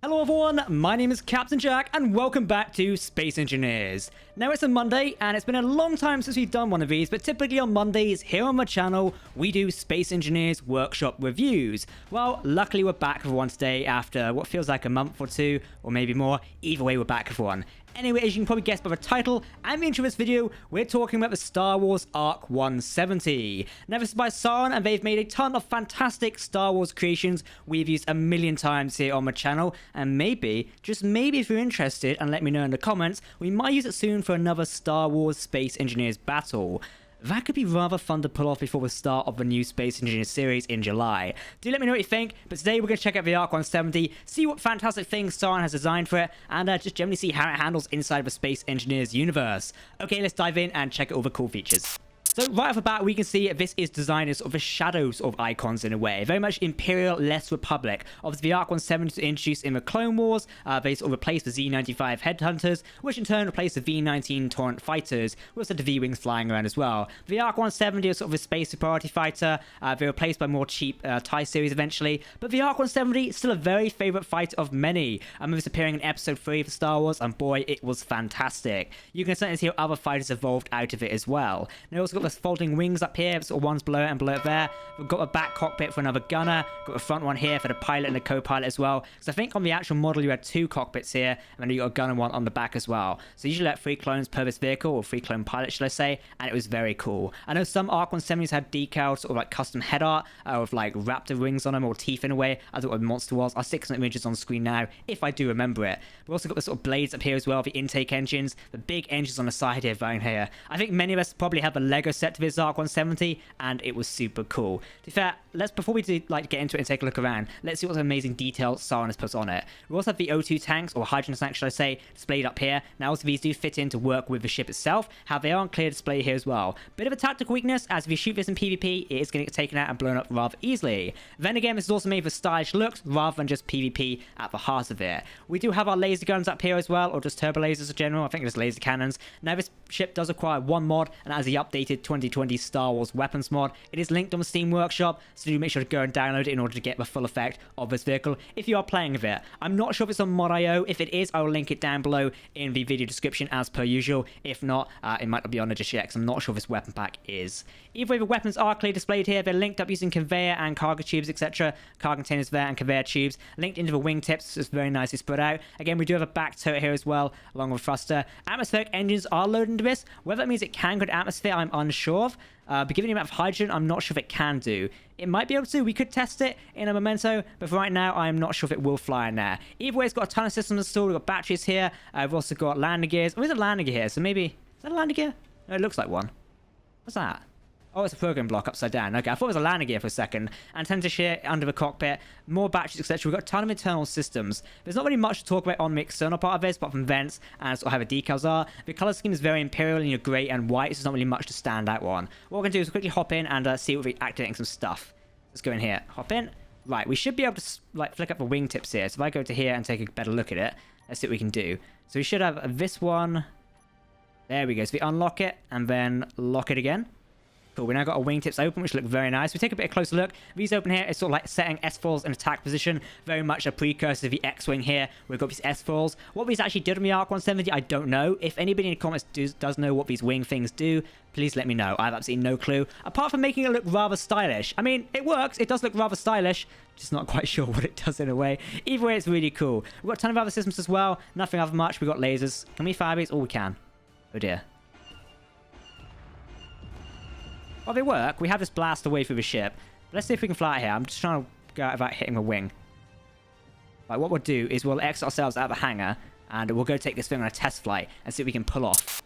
Hello everyone, my name is Captain Jack and welcome back to Space Engineers. Now it's a Monday and it's been a long time since we've done one of these, but typically on Mondays here on my channel we do Space Engineers workshop reviews. Well, luckily we're back for one today after what feels like a month or two, or maybe more. Either way we're back for one. Anyway, as you can probably guess by the title and the intro of this video, we're talking about the Star Wars ARC-170. Now this is by Sauron and they've made a ton of fantastic Star Wars creations we've used a million times here on my channel, and maybe, just maybe if you're interested and let me know in the comments, we might use it soon for another Star Wars Space Engineers battle. That could be rather fun to pull off before the start of the new Space Engineers series in July. Do let me know what you think, but today we're going to check out the ARC-170, see what fantastic things Sauron has designed for it, and just generally see how it handles inside the Space Engineers universe. Okay, let's dive in and check out all the cool features. So right off the bat, we can see this is designed as sort of a shadows of icons in a way. Very much Imperial, less Republic. Obviously, the ARC-170 was introduced in the Clone Wars. They sort of replaced the Z-95 Headhunters, which in turn replaced the V-19 Torrent Fighters. We also had the V-Wings flying around as well. The ARC-170 is sort of a space superiority fighter. They were replaced by more cheap TIE series eventually. But the ARC-170 is still a very favourite fighter of many. I remember this appearing in Episode 3 of Star Wars, and boy, it was fantastic. You can certainly see how other fighters evolved out of it as well. Now, also got the folding wings up here, sort of one's below it and below it there. We've got a back cockpit for another gunner, got a front one here for the pilot and the co-pilot as well. So I think on the actual model you had two cockpits here, and then you got a gunner one on the back as well. So usually like 3 clones per this vehicle, or 3 clone pilot should I say, and it was very cool. I know some ARC-170s had decals, sort of like custom head art, with like raptor wings on them, or teeth in a way, as what the monster was. I'll stick some images on screen now, if I do remember it. We've also got the sort of blades up here as well, the intake engines, the big engines on the side here, right here. I think many of us probably have a Lego set to this ARC-170, and it was super cool. To be fair, before we do like get into it and take a look around, let's see what amazing detail Sauron has put on it. We also have the O2 tanks, or hydrogen tanks should I say, displayed up here. Now also these do fit in to work with the ship itself. However, they are on clear display here as well. Bit of a tactical weakness, as if you shoot this in PvP, it is going to get taken out and blown up rather easily. Then again, this is also made for stylish looks rather than just PvP at the heart of it. We do have our laser guns up here as well, or just turbo lasers in general. I think it's laser cannons. Now this ship does require one mod, and as the updated 2020 Star Wars weapons mod, it is linked on the Steam Workshop, so do make sure to go and download it in order to get the full effect of this vehicle if you are playing with it. I'm not sure if it's on Mod.io. If it is, I will link it down below in the video description as per usual. If not, it might not be on it just yet, because I'm not sure if this weapon pack is. Either way, the weapons are clearly displayed here. They're linked up using conveyor and cargo tubes, etc. Cargo containers there and conveyor tubes. Linked into the wingtips, so it's very nicely spread out. Again, we do have a back turret here as well, along with thruster. Atmospheric engines are loaded into this. Whether that means it can go to atmosphere, I'm unsure of. But given the amount of hydrogen, I'm not sure if it can do. It might be able to. We could test it in a memento, but for right now, I'm not sure if it will fly in there. Either way, it's got a ton of systems installed. We've got batteries here. We've also got landing gears. Oh, there's a landing gear here, so maybe... Is that a landing gear? No, it looks like one. What's that? Oh, it's a program block upside down. Okay, I thought it was a landing gear for a second. Antenna share under the cockpit, more batteries, etc. We've got a ton of internal systems. There's not really much to talk about on the external part of this, apart from vents and sort of how the decals are. The color scheme is very Imperial, and grey and white, so there's not really much to stand out on. What we're going to do is quickly hop in and see if we're activating some stuff. Let's go in here. Hop in. Right, we should be able to like flick up the wingtips here. So if I go to here and take a better look at it, let's see what we can do. So we should have this one. There we go. So we unlock it and then lock it again. Cool, we now got our wingtips open, which look very nice. We take a bit of a closer look. These open here is sort of like setting S-foils in attack position. Very much a precursor to the X-Wing here. We've got these S-foils. What these actually did on the ARC-170, I don't know. If anybody in the comments does know what these wing things do, please let me know. I have absolutely no clue. Apart from making it look rather stylish. I mean, it works. It does look rather stylish. Just not quite sure what it does in a way. Either way, it's really cool. We've got a ton of other systems as well. Nothing other much. We've got lasers. Can we fire these? Oh, we can. Oh, dear. Well, they work. We have this blast away through the ship. Let's see if we can fly out here. I'm just trying to go out without hitting a wing. Right, what we'll do is we'll exit ourselves out of the hangar, and we'll go take this thing on a test flight and see if we can pull off.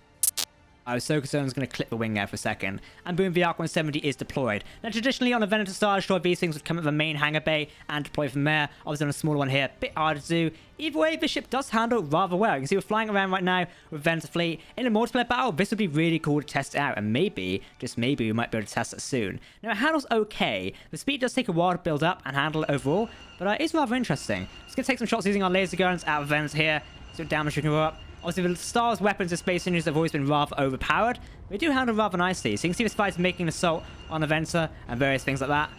I was so concerned I was going to clip the wing there for a second. And boom, the ARC-170 is deployed. Now, traditionally on a Venator Star Destroyer, these things would come at the main hangar bay and deploy from there. Obviously on a smaller one here, a bit harder to do. Either way, this ship does handle rather well. You can see we're flying around right now with Venator fleet. In a multiplayer battle, this would be really cool to test it out. And maybe, just maybe, we might be able to test it soon. Now, it handles okay. The speed does take a while to build up and handle it overall. But it's rather interesting. Let's go take some shots using our laser guns out of Venator here. See what damage we can go up. Obviously, the Star Wars weapons and Space Engineers have always been rather overpowered. They do handle rather nicely. So you can see this fight's making an assault on the Venator and various things like that.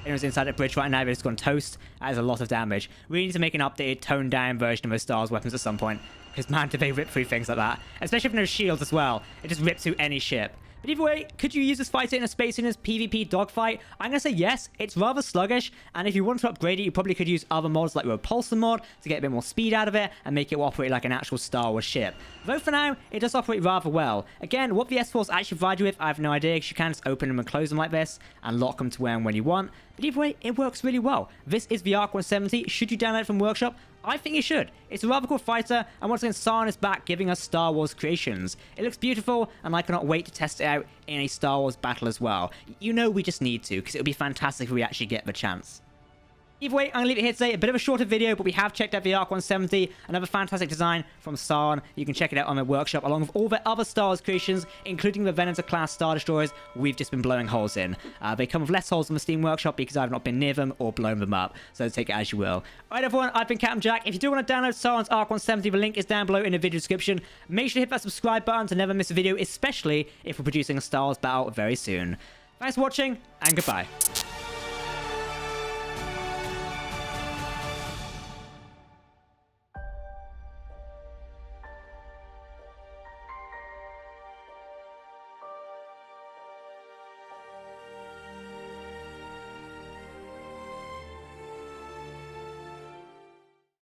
anyone's inside a bridge right now, they've just gone toast. That is a lot of damage. We need to make an updated, toned down version of those Star Wars weapons at some point. Because man, do they rip through things like that. Especially if there's shields as well. It just rips through any ship. But either way, could you use this fighter in a Space Engineers PvP dogfight? I'm going to say yes. It's rather sluggish, and if you want to upgrade it, you probably could use other mods like Repulsor mod to get a bit more speed out of it and make it operate like an actual Star Wars ship. Though for now, it does operate rather well. Again, what the S4s actually provide you with, I have no idea, because you can just open them and close them like this and lock them to where and when you want. But either way, it works really well. This is the ARC-170. Should you download it from Workshop? I think you should. It's a rather cool fighter, and once again, Sauron is back giving us Star Wars creations. It looks beautiful, and I cannot wait to test it out in a Star Wars battle as well. You know we just need to, because it would be fantastic if we actually get the chance. Either way, I'm going to leave it here today. A bit of a shorter video, but we have checked out the ARC-170, another fantastic design from Sauron. You can check it out on my workshop, along with all the other Star Wars creations, including the Venator-class Star Destroyers we've just been blowing holes in. They come with less holes in the Steam Workshop because I've not been near them or blown them up, so take it as you will. Alright everyone, I've been Captain Jack. If you do want to download Sauron's ARC-170, the link is down below in the video description. Make sure to hit that subscribe button to never miss a video, especially if we're producing a Star Wars battle very soon. Thanks for watching, and goodbye.